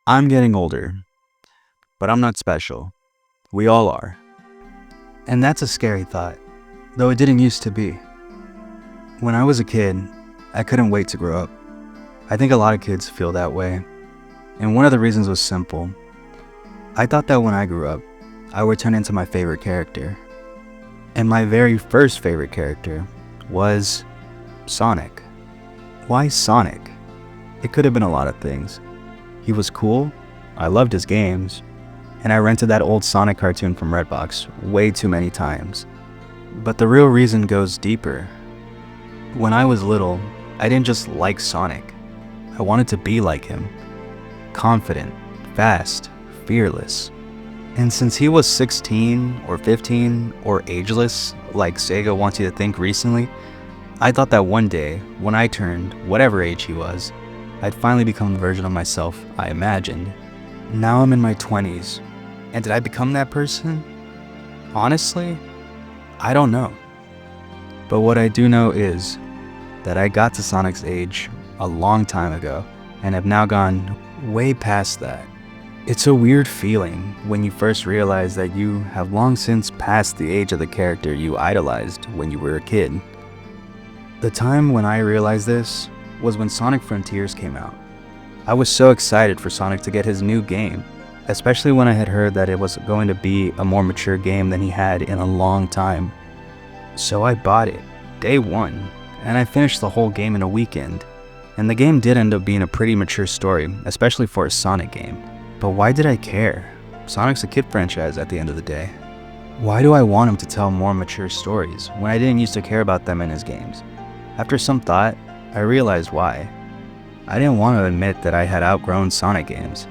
I'm getting older, but I'm not special. We all are. And that's a scary thought, though it didn't used to be. When I was a kid, I couldn't wait to grow up. I think a lot of kids feel that way, and one of the reasons was simple. I thought that when I grew up, I would turn into my favorite character. And my very first favorite character was Sonic. Why Sonic? It could have been a lot of things. He was cool, I loved his games, and I rented that old Sonic cartoon from Redbox way too many times. But the real reason goes deeper. When I was little, I didn't just like Sonic. I wanted to be like him. Confident, fast, fearless. And since he was 16 or 15 or ageless, like Sega wants you to think recently, I thought that one day, when I turned whatever age he was, I'd finally become the version of myself I imagined. Now I'm in my 20s, and did I become that person? Honestly, I don't know. But what I do know is that I got to Sonic's age a long time ago, and have now gone way past that. It's a weird feeling when you first realize that you have long since passed the age of the character you idolized when you were a kid. The time when I realized this was when Sonic Frontiers came out. I was so excited for Sonic to get his new game, especially when I had heard that it was going to be a more mature game than he had in a long time. So I bought it, day one, and I finished the whole game in a weekend. And the game did end up being a pretty mature story, especially for a Sonic game. But why did I care? Sonic's a kid franchise at the end of the day. Why do I want him to tell more mature stories when I didn't used to care about them in his games? After some thought, I realized why. I didn't want to admit that I had outgrown Sonic games.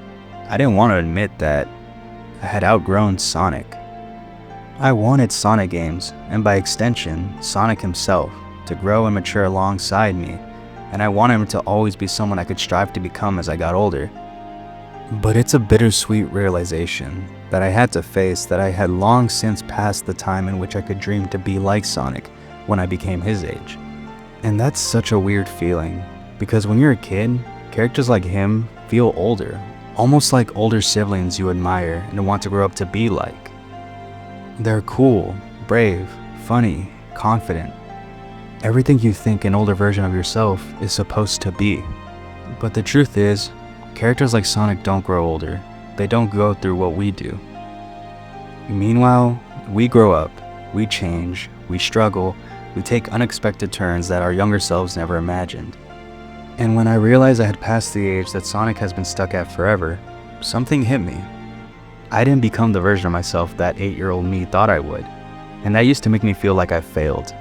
I didn't want to admit that I had outgrown Sonic. I wanted Sonic games, and by extension, Sonic himself, to grow and mature alongside me, and I wanted him to always be someone I could strive to become as I got older. But it's a bittersweet realization that I had to face that I had long since passed the time in which I could dream to be like Sonic when I became his age. And that's such a weird feeling, because when you're a kid, characters like him feel older, almost like older siblings you admire and want to grow up to be like. They're cool, brave, funny, confident. Everything you think an older version of yourself is supposed to be. But the truth is, characters like Sonic don't grow older. They don't go through what we do. Meanwhile, we grow up, we change, we struggle, we take unexpected turns that our younger selves never imagined. And when I realized I had passed the age that Sonic has been stuck at forever, something hit me. I didn't become the version of myself that 8-year-old me thought I would, and that used to make me feel like I failed.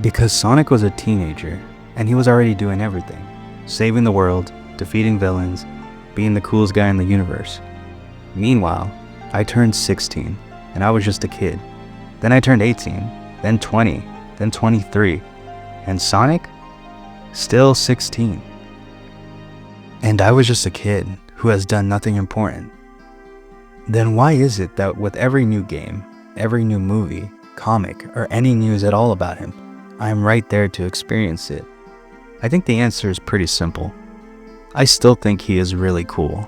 Because Sonic was a teenager, and he was already doing everything. Saving the world, defeating villains, being the coolest guy in the universe. Meanwhile, I turned 16, and I was just a kid. Then I turned 18, then 20, then 23, and Sonic? Still 16. And I was just a kid who has done nothing important. Then why is it that with every new game, every new movie, comic, or any news at all about him, I am right there to experience it? I think the answer is pretty simple. I still think he is really cool.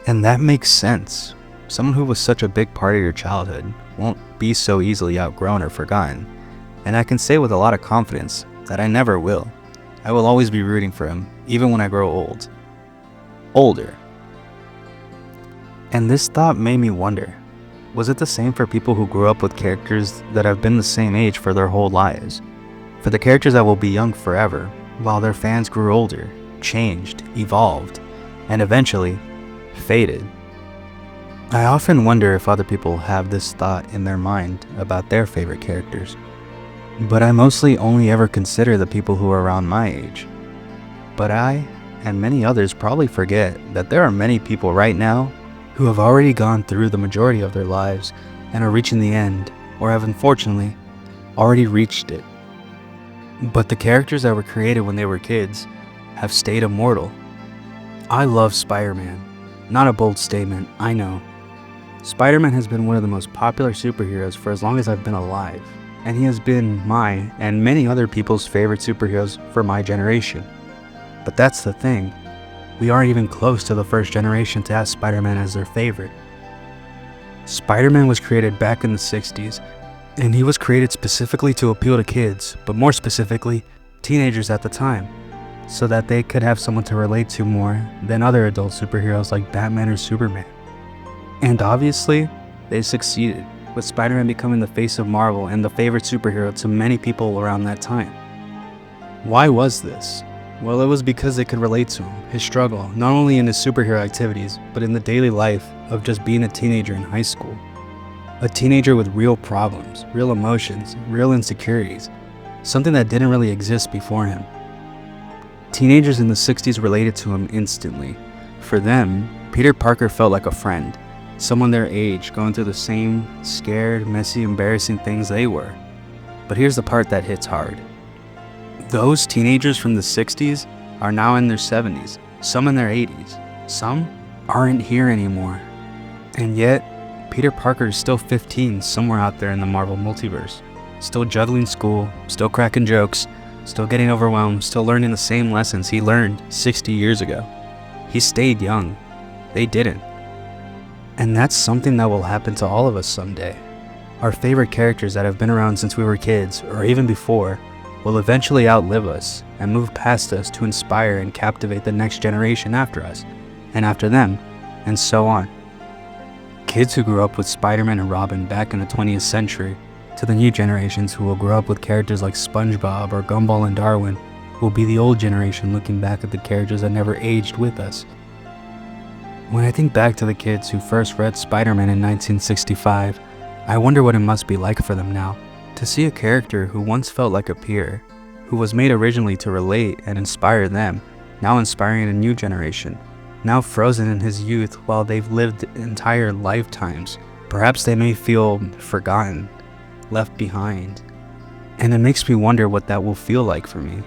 And that makes sense. Someone who was such a big part of your childhood won't be so easily outgrown or forgotten. And I can say with a lot of confidence that I never will. I will always be rooting for him, even when I grow old. Older. And this thought made me wonder, was it the same for people who grew up with characters that have been the same age for their whole lives? For the characters that will be young forever, while their fans grew older, changed, evolved, and eventually faded. I often wonder if other people have this thought in their mind about their favorite characters. But I mostly only ever consider the people who are around my age. But I, and many others, probably forget that there are many people right now who have already gone through the majority of their lives and are reaching the end, or have unfortunately already reached it. But the characters that were created when they were kids have stayed immortal. I love Spider-Man. Not a bold statement, I know. Spider-Man has been one of the most popular superheroes for as long as I've been alive, and he has been my and many other people's favorite superheroes for my generation. But that's the thing. we aren't even close to the first generation to have Spider-Man as their favorite. Spider-Man was created back in the 60s, and he was created specifically to appeal to kids, but more specifically, teenagers at the time, so that they could have someone to relate to more than other adult superheroes like Batman or Superman. And obviously, they succeeded, with Spider-Man becoming the face of Marvel and the favorite superhero to many people around that time. Why was this? Well, it was because they could relate to him, his struggle, not only in his superhero activities, but in the daily life of just being a teenager in high school. A teenager with real problems, real emotions, real insecurities, something that didn't really exist before him. Teenagers in the 60s related to him instantly. For them, Peter Parker felt like a friend, someone their age going through the same scared, messy, embarrassing things they were. But here's the part that hits hard. Those teenagers from the 60s are now in their 70s, some in their 80s, some aren't here anymore. And yet, Peter Parker is still 15 somewhere out there in the Marvel multiverse, still juggling school, still cracking jokes, still getting overwhelmed, still learning the same lessons he learned 60 years ago. He stayed young. They didn't. And that's something that will happen to all of us someday. Our favorite characters that have been around since we were kids, or even before, will eventually outlive us and move past us to inspire and captivate the next generation after us, and after them, and so on. Kids who grew up with Spider-Man and Robin back in the 20th century, to the new generations who will grow up with characters like SpongeBob or Gumball and Darwin, will be the old generation looking back at the characters that never aged with us. When I think back to the kids who first read Spider-Man in 1965, I wonder what it must be like for them now, to see a character who once felt like a peer, who was made originally to relate and inspire them, now inspiring a new generation, now frozen in his youth while they've lived entire lifetimes. Perhaps they may feel forgotten, left behind. And it makes me wonder what that will feel like for me.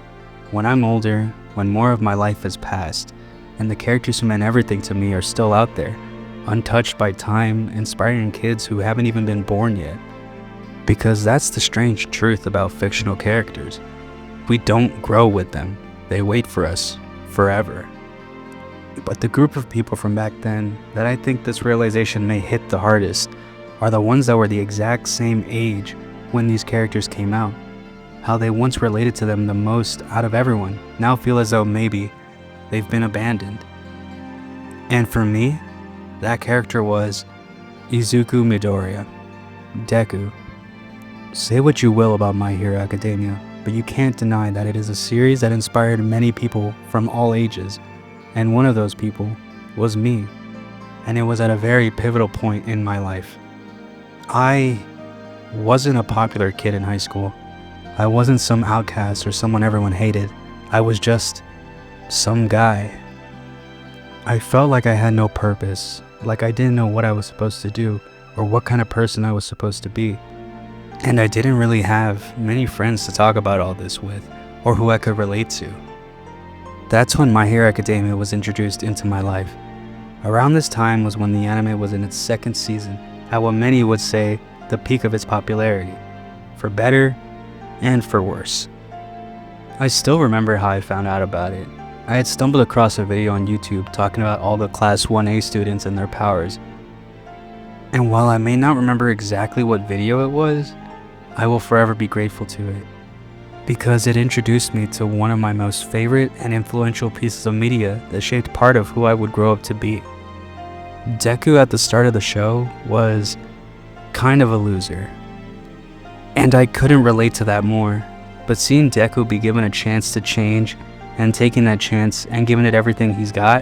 When I'm older, when more of my life has passed, and the characters who meant everything to me are still out there, untouched by time, inspiring kids who haven't even been born yet. Because that's the strange truth about fictional characters. We don't grow with them. They wait for us forever. But the group of people from back then that I think this realization may hit the hardest are the ones that were the exact same age when these characters came out. How they once related to them the most out of everyone now feel as though maybe they've been abandoned. And for me, that character was Izuku Midoriya, Deku. Say what you will about My Hero Academia, but you can't deny that it is a series that inspired many people from all ages, and one of those people was me, and it was at a very pivotal point in my life. I wasn't a popular kid in high school. I wasn't some outcast or someone everyone hated. I was just some guy. I felt like I had no purpose, like I didn't know what I was supposed to do or what kind of person I was supposed to be. And I didn't really have many friends to talk about all this with, or who I could relate to. That's when My Hero Academia was introduced into my life. Around this time was when the anime was in its second season, at what many would say the peak of its popularity, for better and for worse. I still remember how I found out about it. I had stumbled across a video on YouTube talking about all the Class 1A students and their powers. And while I may not remember exactly what video it was, I will forever be grateful to it, because it introduced me to one of my most favorite and influential pieces of media that shaped part of who I would grow up to be. Deku at the start of the show was kind of a loser, and I couldn't relate to that more, but seeing Deku be given a chance to change and taking that chance and giving it everything he's got,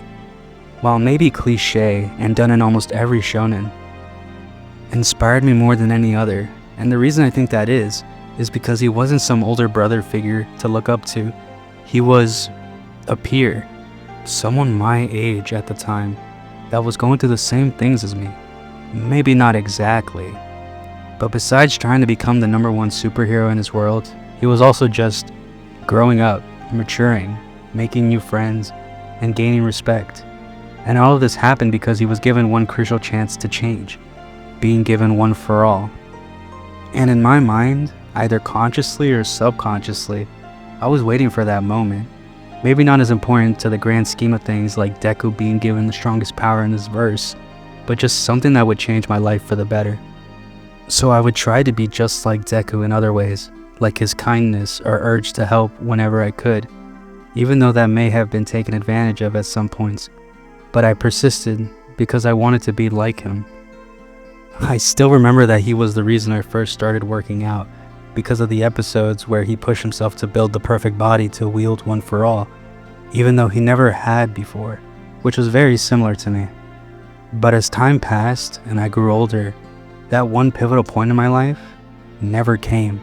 while maybe cliche and done in almost every shonen, inspired me more than any other. And the reason I think that is because he wasn't some older brother figure to look up to. He was a peer, someone my age at the time, that was going through the same things as me. Maybe not exactly, but besides trying to become the #1 superhero in his world, he was also just growing up, maturing, making new friends, and gaining respect. And all of this happened because he was given one crucial chance to change, being given one for all. And in my mind, either consciously or subconsciously, I was waiting for that moment. Maybe not as important to the grand scheme of things like Deku being given the strongest power in this verse, but just something that would change my life for the better. So I would try to be just like Deku in other ways, like his kindness or urge to help whenever I could, even though that may have been taken advantage of at some points. But I persisted because I wanted to be like him. I still remember that he was the reason I first started working out, because of the episodes where he pushed himself to build the perfect body to wield One for All, even though he never had before, which was very similar to me. But as time passed and I grew older, that one pivotal point in my life never came.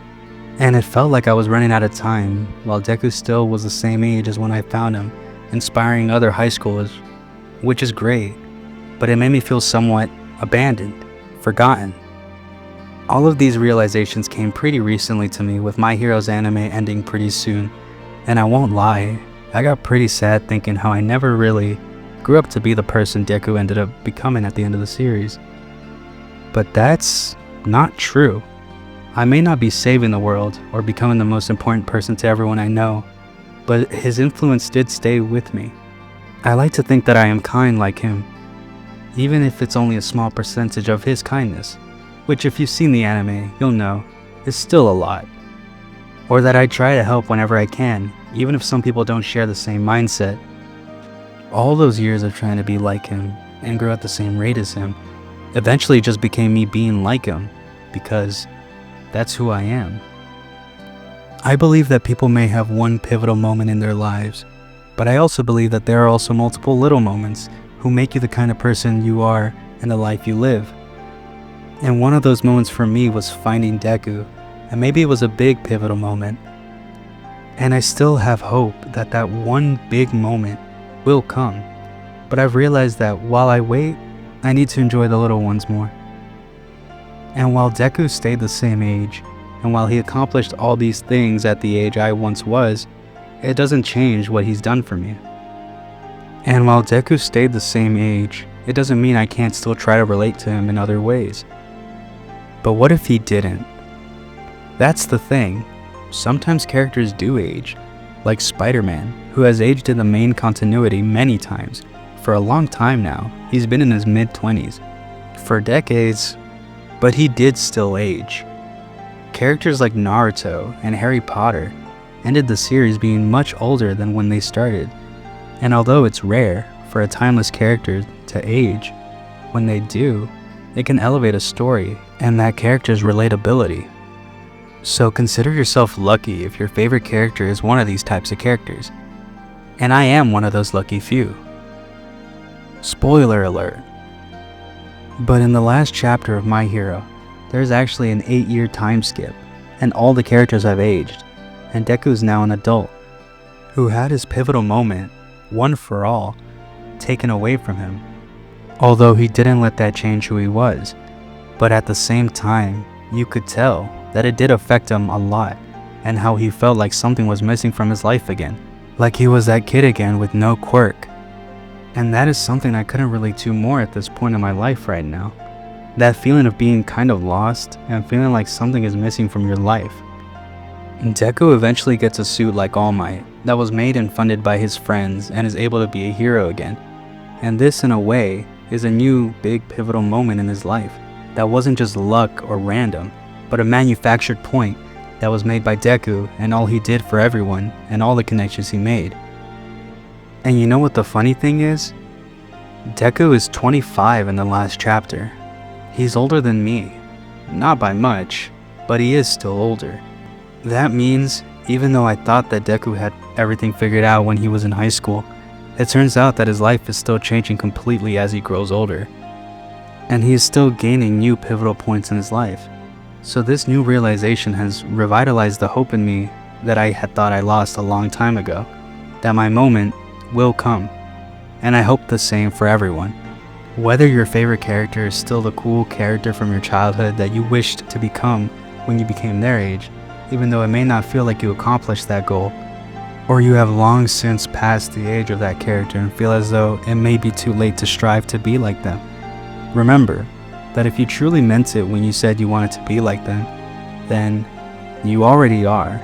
And it felt like I was running out of time, while Deku still was the same age as when I found him, inspiring other high schoolers, which is great, but it made me feel somewhat abandoned, forgotten. All of these realizations came pretty recently to me, with My Hero's anime ending pretty soon, and I won't lie, I got pretty sad thinking how I never really grew up to be the person Deku ended up becoming at the end of the series. But that's not true. I may not be saving the world or becoming the most important person to everyone I know, but his influence did stay with me. I like to think that I am kind like him, even if it's only a small percentage of his kindness, which if you've seen the anime, you'll know, is still a lot. Or that I try to help whenever I can, even if some people don't share the same mindset. All those years of trying to be like him and grow at the same rate as him eventually just became me being like him, because that's who I am. I believe that people may have one pivotal moment in their lives, but I also believe that there are also multiple little moments who make you the kind of person you are and the life you live. And one of those moments for me was finding Deku, and maybe it was a big pivotal moment. And I still have hope that that one big moment will come, but I've realized that while I wait, I need to enjoy the little ones more. And while Deku stayed the same age, and while he accomplished all these things at the age I once was, it doesn't change what he's done for me. And while Deku stayed the same age, it doesn't mean I can't still try to relate to him in other ways. But what if he didn't? That's the thing. Sometimes characters do age, like Spiderman, who has aged in the main continuity many times. For a long time now, he's been in his mid-20s. For decades, but he did still age. Characters like Naruto and Harry Potter ended the series being much older than when they started. And although it's rare for a timeless character to age, when they do, it can elevate a story and that character's relatability. So consider yourself lucky if your favorite character is one of these types of characters. And I am one of those lucky few. Spoiler alert. But in the last chapter of My Hero, there's actually an 8-year time skip, and all the characters have aged, and Deku's now an adult, who had his pivotal moment, One for All, taken away from him. Although he didn't let that change who he was, but at the same time, you could tell that it did affect him a lot, and how he felt like something was missing from his life again, like he was that kid again with no quirk. And that is something I couldn't relate to more at this point in my life right now. That feeling of being kind of lost and feeling like something is missing from your life. And Deku eventually gets a suit like All Might that was made and funded by his friends and is able to be a hero again. And this, in a way, is a new big pivotal moment in his life that wasn't just luck or random, but a manufactured point that was made by Deku and all he did for everyone and all the connections he made. And you know what the funny thing is? Deku is 25 in the last chapter. He's older than me. Not by much, but he is still older. That means, even though I thought that Deku had everything figured out when he was in high school, it turns out that his life is still changing completely as he grows older. And he is still gaining new pivotal points in his life. So this new realization has revitalized the hope in me that I had thought I lost a long time ago, that my moment will come, and I hope the same for everyone. Whether your favorite character is still the cool character from your childhood that you wished to become when you became their age, even though it may not feel like you accomplished that goal, or you have long since passed the age of that character and feel as though it may be too late to strive to be like them. Remember that if you truly meant it when you said you wanted to be like them, then you already are.